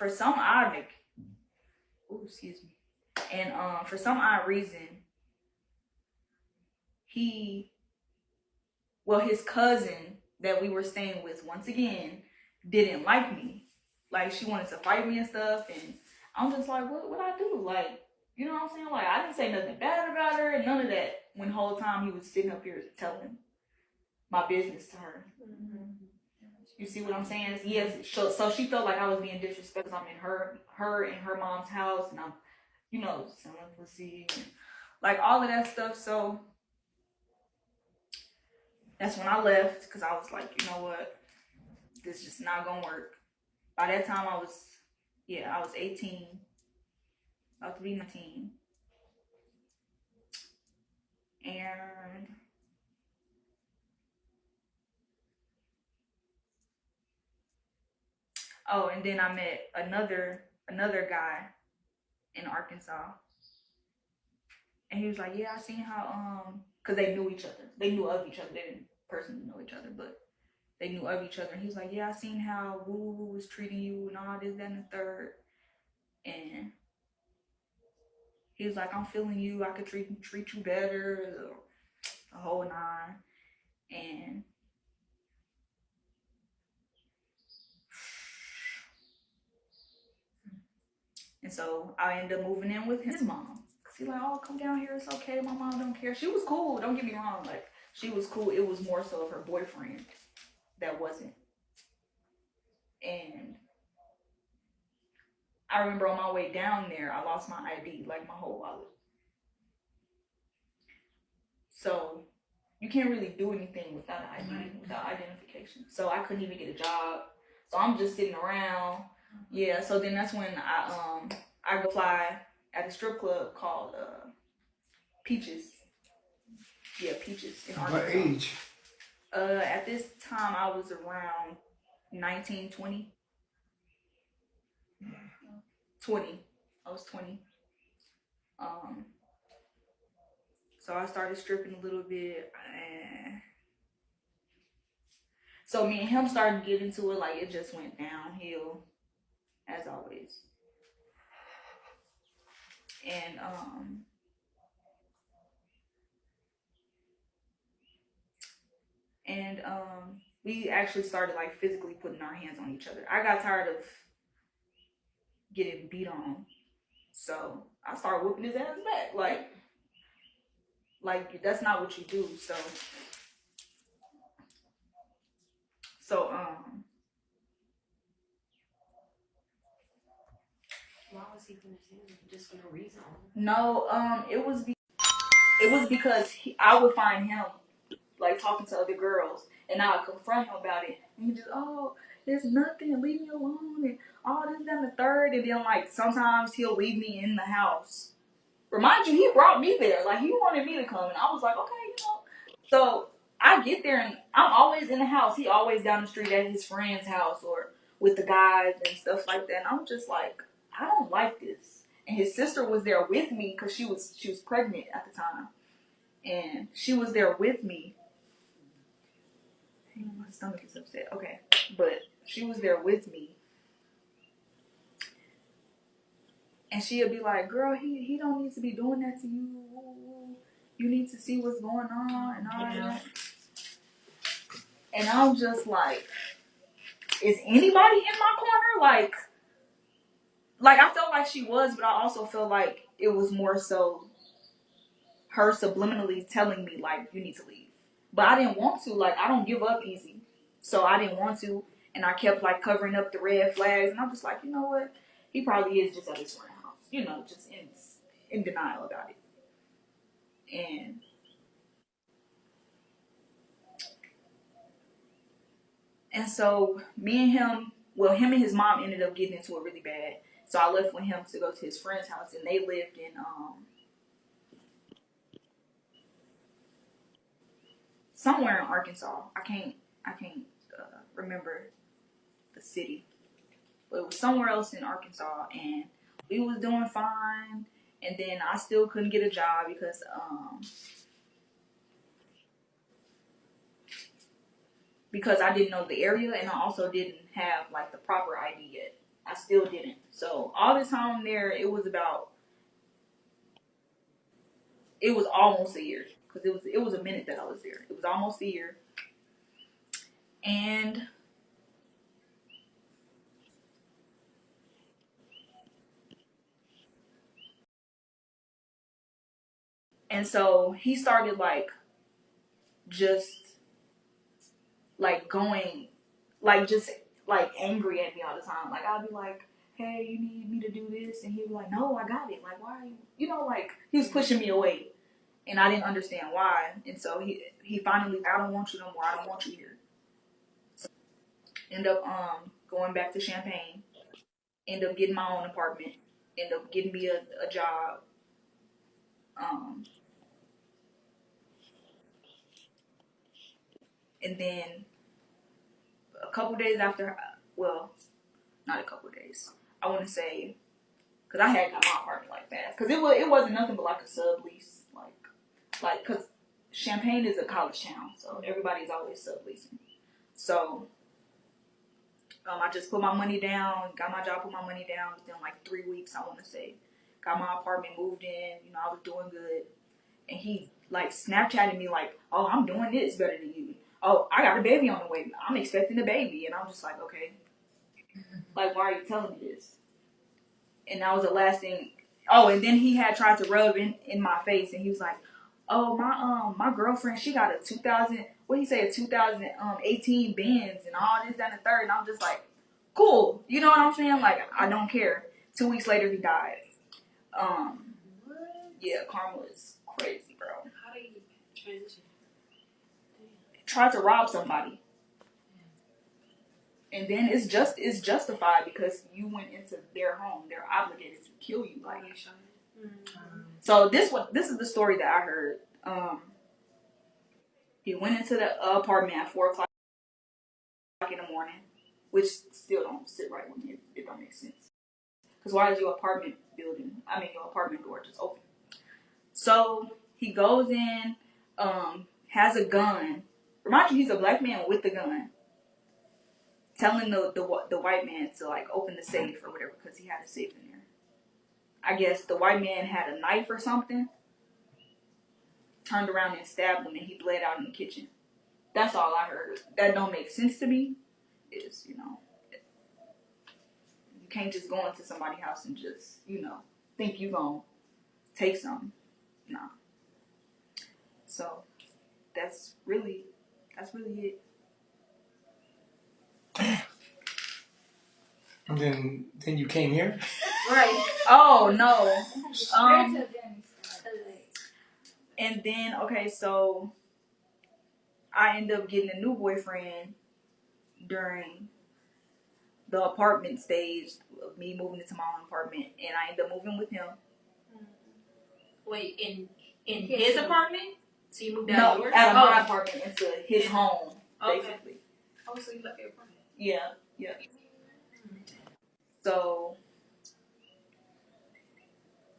for some odd excuse me. And for some odd reason, his cousin that we were staying with, once again, didn't like me. Like, she wanted to fight me and stuff, and I'm just like, what I do? Like, you know what I'm saying? Like, I didn't say nothing bad about her and none of that, when the whole time he was sitting up here telling my business to her. Mm-hmm. You see what I'm saying? Yes. So she felt like I was being disrespectful. I'm in her and her mom's house, and I'm, selling pussy, and like all of that stuff. So that's when I left, because I was like, you know what, this is just not gonna work. By that time, I was 18, about to be 19, and and then I met another guy in Arkansas, and he was like, yeah, I seen how because they knew each other, they knew of each other, they didn't personally know each other, but they knew of each other. And he was like, yeah, I seen how Woo was treating you and all this, that, and the third. And he was like, I'm feeling you. I could treat you better. The whole nine. And so I ended up moving in with his mom. Cause he's like, oh, come down here. It's okay. My mom don't care. She was cool. Don't get me wrong. Like, she was cool. It was more so of her boyfriend that wasn't. And I remember on my way down there, I lost my ID, like my whole wallet. So you can't really do anything without an ID, without identification. So I couldn't even get a job. So I'm just sitting around. Yeah. So then that's when I go apply at a strip club called Peaches. Yeah, Peaches in Arkansas. What age? At this time I was around 19, 20. 20. I was 20. So I started stripping a little bit, and so me and him started getting into it. Like, it just went downhill, as always. And we actually started like physically putting our hands on each other. I got tired of getting beat on, so I started whooping his ass back. Like that's not what you do. So Why was he putting his hands on? Just for no reason? No, it was because I would find him like talking to other girls, and I would confront him about it, and he just, oh, there's nothing, leave me alone, and all this, that, and the third. And then like sometimes he'll leave me in the house. Remind you, he brought me there. Like, he wanted me to come, and I was like, okay. So I get there, and I'm always in the house. He always down the street at his friend's house or with the guys and stuff like that. And I'm just like, I don't like this. And his sister was there with me because she was pregnant at the time, and she was there with me. My stomach is upset. Okay, but she was there with me, and she'll be like, "Girl, he don't need to be doing that to you. You need to see what's going on and all that." And I'm just like, is anybody in my corner? Like I felt like she was, but I also felt like it was more so her subliminally telling me, like, you need to leave. But I didn't want to. Like, I don't give up easy. So I didn't want to. And I kept, like, covering up the red flags. And I'm just like, you know what? He probably is just at his friend's house. Just in denial about it. And so me and him, him and his mom ended up getting into it really bad. So I left with him to go to his friend's house. And they lived in somewhere in Arkansas. I can't remember the city, but it was somewhere else in Arkansas, and we was doing fine. And then I still couldn't get a job because I didn't know the area, and I also didn't have like the proper ID yet. I still didn't. So all this time there, it was almost a year, because it was a minute that I was there. It was almost a year, and so he started like just like going like just like angry at me all the time. Like I'd be like, hey, you need me to do this, and he'd be like, no, I got it. Like, why are you know, like he was pushing me away, and I didn't understand why. And so he finally, I don't want you no more. I don't want you here. End up going back to Champaign. End up getting my own apartment. End up getting me a job. And then a couple days after, well, not a couple days. I want to say, because I had got my apartment like fast. Because it wasn't nothing but like a sublease. Like, because Champaign is a college town, so everybody's always subleasing. So I just put my money down, got my job, put my money down. Within like 3 weeks, I want to say. Got my apartment, moved in. You know, I was doing good. And he like Snapchatted me like, oh, I'm doing this better than you. Oh, I got a baby on the way. I'm expecting a baby. And I'm just like, okay. Like, why are you telling me this? And that was the last thing. Oh, and then he had tried to rub in my face, and he was like, oh, my girlfriend, she got a 2018 Benz and all this, that, and the third. And I'm just like, cool. You know what I'm saying? Like, I don't care. 2 weeks later, he died. Yeah, karma is crazy, bro. How do you transition? Tried to rob somebody. And then it's justified because you went into their home. They're obligated to kill you. Like, so this is the story that I heard. He went into the apartment at 4:00 in the morning, which still don't sit right with me. It don't make sense. Because why is your apartment door just open? So he goes in, has a gun. Remind you, he's a black man with a gun. Telling the white man to like open the safe or whatever because he had a safe in there. I guess the white man had a knife or something. Turned around and stabbed him, and he bled out in the kitchen. That's all I heard. That don't make sense to me. Is you can't just go into somebody's house and just think you gonna take something. No. So that's really it. And then you came here? Right. Oh no. And then so I ended up getting a new boyfriend during the apartment stage of me moving into my own apartment, and I ended up moving with him. Wait, in his apartment? So you moved out of yours? Out of my apartment into his home, basically. Okay. Oh, so you left your apartment? Yeah. So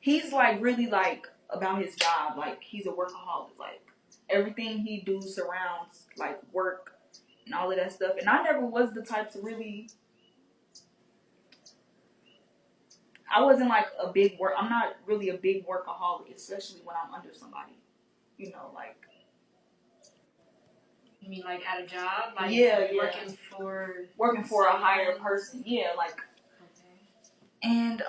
he's like really like about his job. Like he's a workaholic. Like everything he do surrounds like work and all of that stuff. And I never was the type to really. I wasn't like I'm not really a big workaholic, especially when I'm under somebody. Like. You mean like at a job? Like working for a higher person. Yeah, like. Okay. And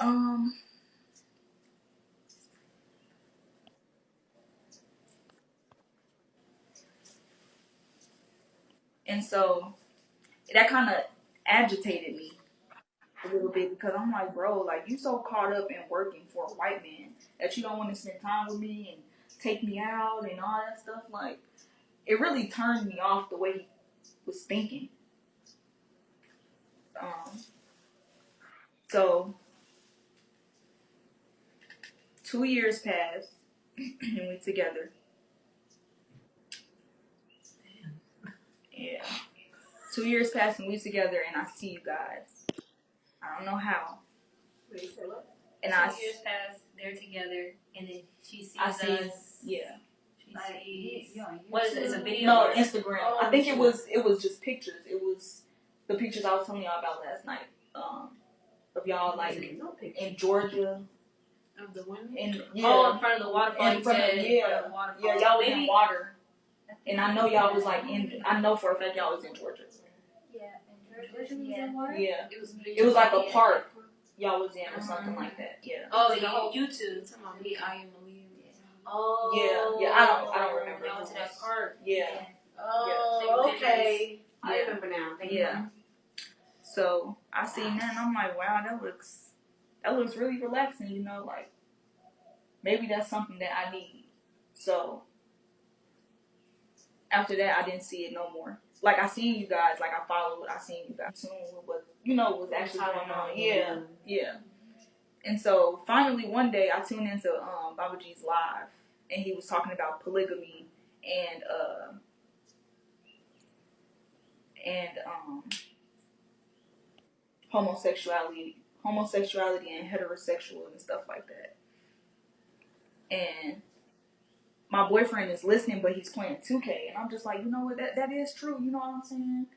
And so that kind of agitated me a little bit because I'm like, bro, like you so caught up in working for a white man that you don't want to spend time with me and take me out and all that stuff. Like, it really turned me off the way he was thinking. So 2 years passed and we together. Yeah. 2 years passed and we together, and I see you guys. I don't know how. Wait, so what? And 2 years passed, they're together, and then she sees us. Yeah. What is it? It's a video? No, Instagram. Oh, I think it was just pictures. It was the pictures I was telling y'all about last night. of y'all like in Georgia. Of the women? In front of the waterfall. In front of y'all was in water. And I know y'all was like I know for a fact y'all was in Georgia. Yeah. It was like a park y'all was in or something like that. Yeah. Oh, you two. Me, I am Malia. Oh. Yeah. I don't remember. Y'all went to that park. Yeah. Oh, okay. I remember now. Yeah. So I seen that and I'm like, wow, that looks really relaxing, you know, like maybe that's something that I need. So after that I didn't see it no more. Like I seen you guys, like I followed, I seen you guys soon with what was actually going on. Yeah. And so finally one day I tuned into Baba G's live and he was talking about polygamy and homosexuality and heterosexual and stuff like that. And my boyfriend is listening, but he's playing 2K, and I'm just like, you know what, that is true. You know what I'm saying?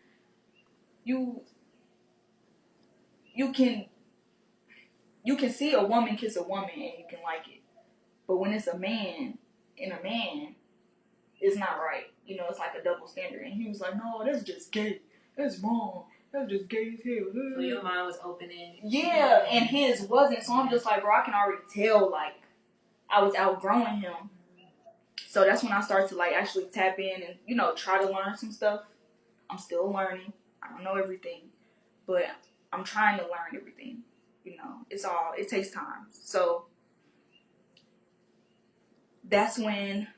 You can see a woman kiss a woman and you can like it, but when it's a man and a man, it's not right. You know, it's like a double standard. And he was like, no, that's just gay. That's wrong. That's just gay as hell. So your mind was opening. Yeah, and his wasn't. So I'm just like, bro, I can already tell, like, I was outgrowing him. So that's when I started to, like, actually tap in and, you know, try to learn some stuff. I'm still learning. I don't know everything. But I'm trying to learn everything. You know, it takes time. So that's when,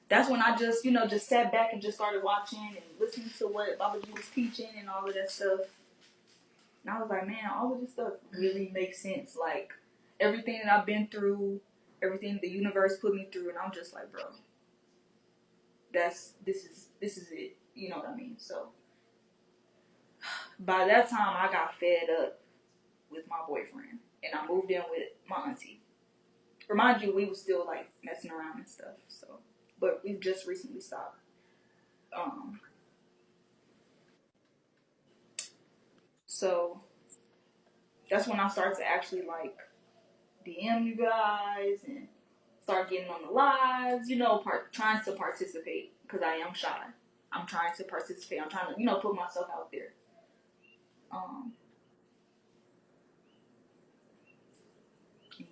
that's when I just, you know, just sat back and just started watching and listening to what Baba G was teaching and all of that stuff. And I was like, man, all of this stuff really makes sense. Like, everything that I've been through, everything the universe put me through, and I'm just like, bro, this is it. You know what I mean? So, by that time, I got fed up with my boyfriend, and I moved in with my auntie. Remind you, we was still, like, messing around and stuff, so, but we've just recently stopped. So that's when I started to actually like DM you guys and start getting on the lives, you know, trying to participate because I am shy. I'm trying to participate. I'm trying to, you know, put myself out there.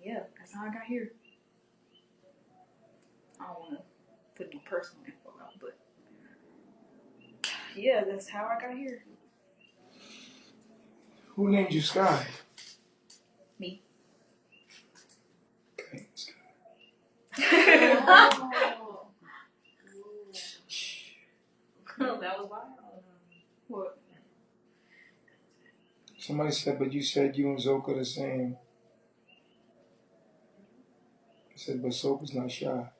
Yeah, that's how I got here. I don't want to put my personal info out, but yeah, that's how I got here. Who named you Sky? Me. Okay, Sky. That was wild. What? Somebody said, but you said you and Zoka the same. I said, but Zoka's not shy.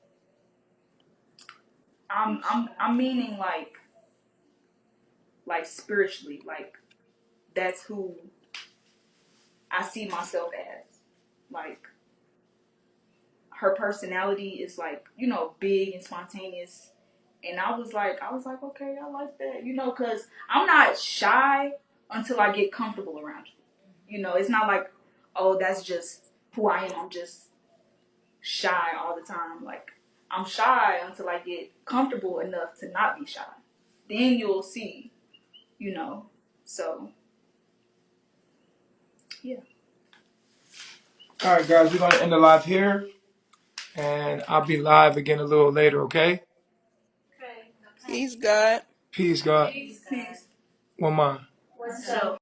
I'm meaning like spiritually, like that's who I see myself as. Like her personality is like, you know, big and spontaneous. And I was like, okay, I like that, you know, because I'm not shy until I get comfortable around you. You know, it's not like, oh, that's just who I am. I'm just shy all the time. Like, I'm shy until I get comfortable enough to not be shy. Then you'll see, you know. So, yeah. All right, guys, we're going to end the live here. And I'll be live again a little later, okay? Okay. Peace, God. Peace, God. Peace. One mind. So.